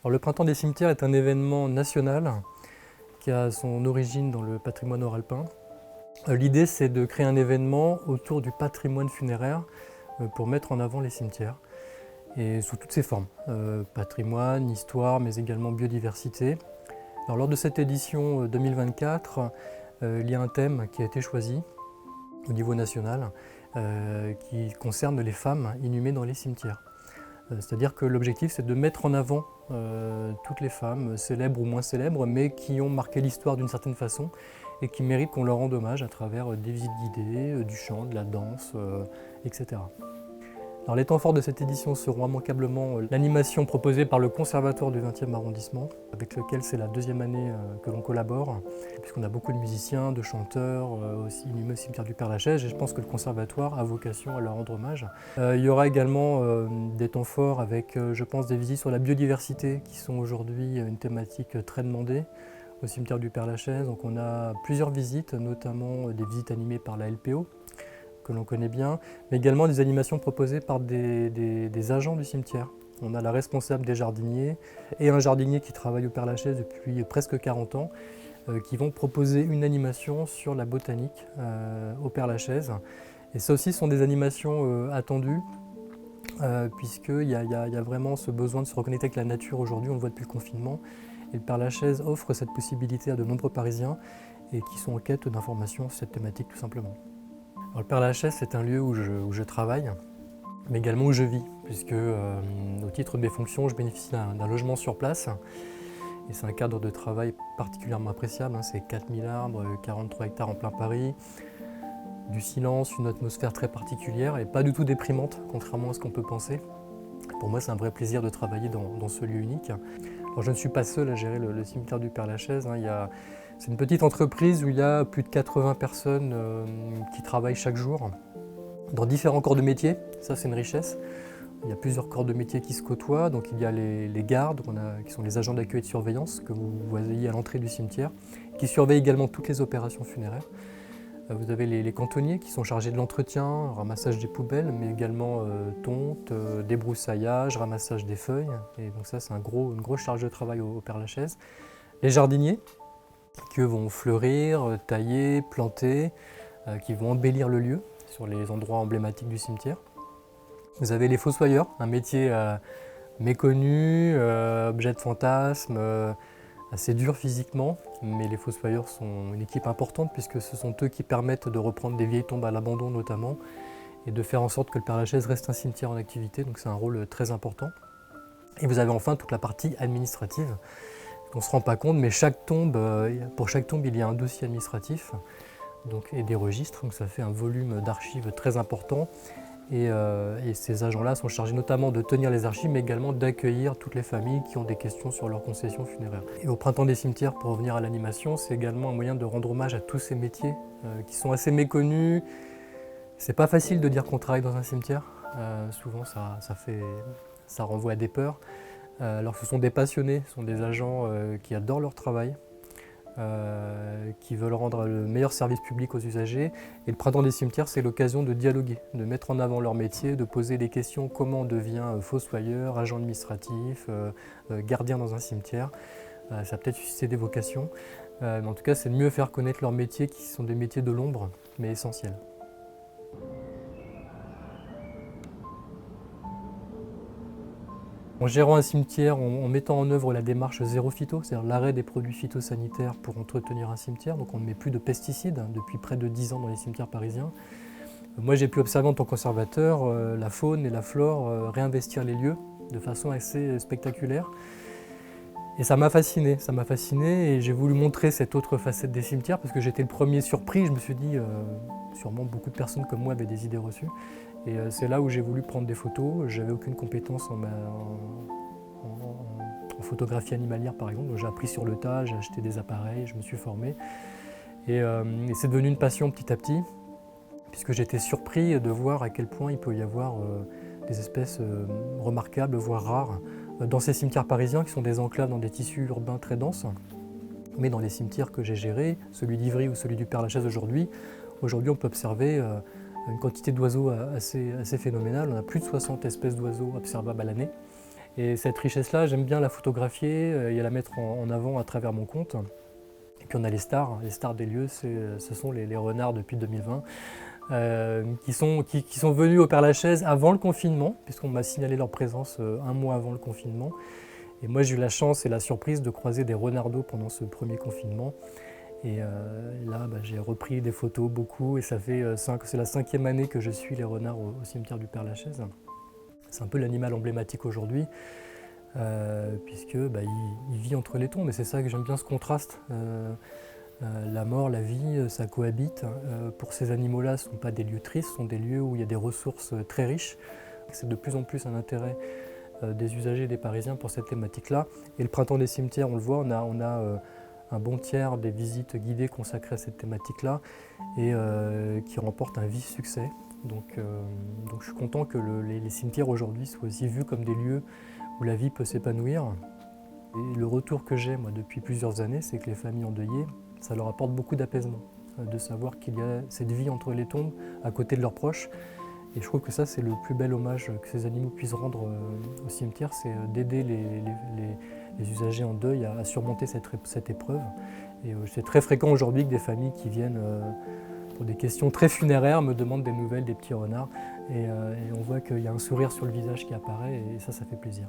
Alors, le Printemps des cimetières est un événement national qui a son origine dans le patrimoine nord-alpin. L'idée, c'est de créer un événement autour du patrimoine funéraire pour mettre en avant les cimetières, et sous toutes ses formes, patrimoine, histoire, mais également biodiversité. Alors, lors de cette édition 2024, il y a un thème qui a été choisi au niveau national qui concerne les femmes inhumées dans les cimetières. C'est-à-dire que l'objectif, c'est de mettre en avant toutes les femmes, célèbres ou moins célèbres, mais qui ont marqué l'histoire d'une certaine façon et qui méritent qu'on leur rende hommage à travers des visites guidées, du chant, de la danse, etc. Alors, les temps forts de cette édition seront immanquablement l'animation proposée par le Conservatoire du 20e arrondissement, avec lequel c'est la deuxième année que l'on collabore, puisqu'on a beaucoup de musiciens, de chanteurs, aussi inhumés au cimetière du Père-Lachaise, et je pense que le Conservatoire a vocation à leur rendre hommage. Il y aura également des temps forts avec, je pense, des visites sur la biodiversité, qui sont aujourd'hui une thématique très demandée au cimetière du Père-Lachaise. Donc on a plusieurs visites, notamment des visites animées par la LPO, que l'on connaît bien, mais également des animations proposées par des agents du cimetière. On a la responsable des jardiniers et un jardinier qui travaille au Père-Lachaise depuis presque 40 ans, qui vont proposer une animation sur la botanique au Père-Lachaise. Et ça aussi sont des animations attendues, puisqu'il y a vraiment ce besoin de se reconnecter avec la nature aujourd'hui, on le voit depuis le confinement. Et le Père-Lachaise offre cette possibilité à de nombreux Parisiens et qui sont en quête d'informations sur cette thématique tout simplement. Alors, le Père-Lachaise, c'est un lieu où je travaille, mais également où je vis, puisque au titre de mes fonctions, je bénéficie d'un logement sur place. Et c'est un cadre de travail particulièrement appréciable, c'est 4000 arbres, 43 hectares en plein Paris, du silence, une atmosphère très particulière et pas du tout déprimante, contrairement à ce qu'on peut penser. Pour moi, c'est un vrai plaisir de travailler dans ce lieu unique. Alors, je ne suis pas seul à gérer le cimetière du Père-Lachaise. C'est une petite entreprise où il y a plus de 80 personnes qui travaillent chaque jour dans différents corps de métier. Ça, c'est une richesse. Il y a plusieurs corps de métier qui se côtoient. Donc, il y a les gardes, qui sont les agents d'accueil et de surveillance que vous voyez à l'entrée du cimetière, qui surveillent également toutes les opérations funéraires. Vous avez les cantonniers qui sont chargés de l'entretien, ramassage des poubelles, mais également tonte, débroussaillage, ramassage des feuilles. Et donc ça, c'est une grosse charge de travail au Père-Lachaise. Les jardiniers, qui eux vont fleurir, tailler, planter, qui vont embellir le lieu sur les endroits emblématiques du cimetière. Vous avez les fossoyeurs, un métier méconnu, objet de fantasme, assez dur physiquement, mais les fossoyeurs sont une équipe importante puisque ce sont eux qui permettent de reprendre des vieilles tombes à l'abandon notamment et de faire en sorte que le Père-Lachaise reste un cimetière en activité, donc c'est un rôle très important. Et vous avez enfin toute la partie administrative. On ne se rend pas compte, mais pour chaque tombe, il y a un dossier administratif et des registres, donc ça fait un volume d'archives très important. Et ces agents-là sont chargés notamment de tenir les archives, mais également d'accueillir toutes les familles qui ont des questions sur leur concession funéraire. Et au Printemps des cimetières, pour revenir à l'animation, c'est également un moyen de rendre hommage à tous ces métiers qui sont assez méconnus. C'est pas facile de dire qu'on travaille dans un cimetière. Souvent, ça renvoie à des peurs. Alors ce sont des passionnés, ce sont des agents qui adorent leur travail, qui veulent rendre le meilleur service public aux usagers. Et le Printemps des cimetières, c'est l'occasion de dialoguer, de mettre en avant leur métier, de poser des questions comment on devient fossoyeur, agent administratif, gardien dans un cimetière. Ça a peut-être suscité des vocations, mais en tout cas c'est de mieux faire connaître leurs métiers qui sont des métiers de l'ombre, mais essentiels. En gérant un cimetière, en mettant en œuvre la démarche zéro phyto, c'est-à-dire l'arrêt des produits phytosanitaires pour entretenir un cimetière, donc on ne met plus de pesticides depuis près de 10 ans dans les cimetières parisiens. Moi j'ai pu observer en tant que conservateur la faune et la flore réinvestir les lieux de façon assez spectaculaire. Et ça m'a fasciné et j'ai voulu montrer cette autre facette des cimetières parce que j'étais le premier surpris, je me suis dit sûrement beaucoup de personnes comme moi avaient des idées reçues. Et c'est là où j'ai voulu prendre des photos. J'avais aucune compétence en photographie animalière par exemple, donc j'ai appris sur le tas, j'ai acheté des appareils, je me suis formé. Et c'est devenu une passion petit à petit, puisque j'étais surpris de voir à quel point il peut y avoir des espèces remarquables, voire rares, dans ces cimetières parisiens qui sont des enclaves dans des tissus urbains très denses. Mais dans les cimetières que j'ai gérés, celui d'Ivry ou celui du Père-Lachaise aujourd'hui, on peut observer une quantité d'oiseaux assez phénoménale. On a plus de 60 espèces d'oiseaux observables à l'année. Et cette richesse-là, j'aime bien la photographier et la mettre en avant à travers mon compte. Et puis on a les stars des lieux, ce sont les renards depuis 2020, qui sont venus au Père-Lachaise avant le confinement, puisqu'on m'a signalé leur présence un mois avant le confinement. Et moi j'ai eu la chance et la surprise de croiser des renardeaux pendant ce premier confinement. Et là, j'ai repris des photos, beaucoup, et ça fait c'est la 5e année que je suis les renards au cimetière du Père-Lachaise. C'est un peu l'animal emblématique aujourd'hui, puisque il vit entre les tombes, et c'est ça que j'aime bien, ce contraste. La mort, la vie, ça cohabite. Pour ces animaux-là, ce ne sont pas des lieux tristes, ce sont des lieux où il y a des ressources très riches. C'est de plus en plus un intérêt des usagers, des Parisiens pour cette thématique-là. Et le printemps des cimetières, on le voit, on a un bon tiers des visites guidées consacrées à cette thématique-là et qui remportent un vif succès. Donc je suis content que les cimetières aujourd'hui soient aussi vus comme des lieux où la vie peut s'épanouir. Et le retour que j'ai moi depuis plusieurs années, c'est que les familles endeuillées, ça leur apporte beaucoup d'apaisement, de savoir qu'il y a cette vie entre les tombes à côté de leurs proches. Et je trouve que ça, c'est le plus bel hommage que ces animaux puissent rendre au cimetière, c'est d'aider les usagers en deuil à surmonter cette épreuve. Et c'est très fréquent aujourd'hui que des familles qui viennent pour des questions très funéraires me demandent des nouvelles des petits renards. Et on voit qu'il y a un sourire sur le visage qui apparaît, et ça fait plaisir.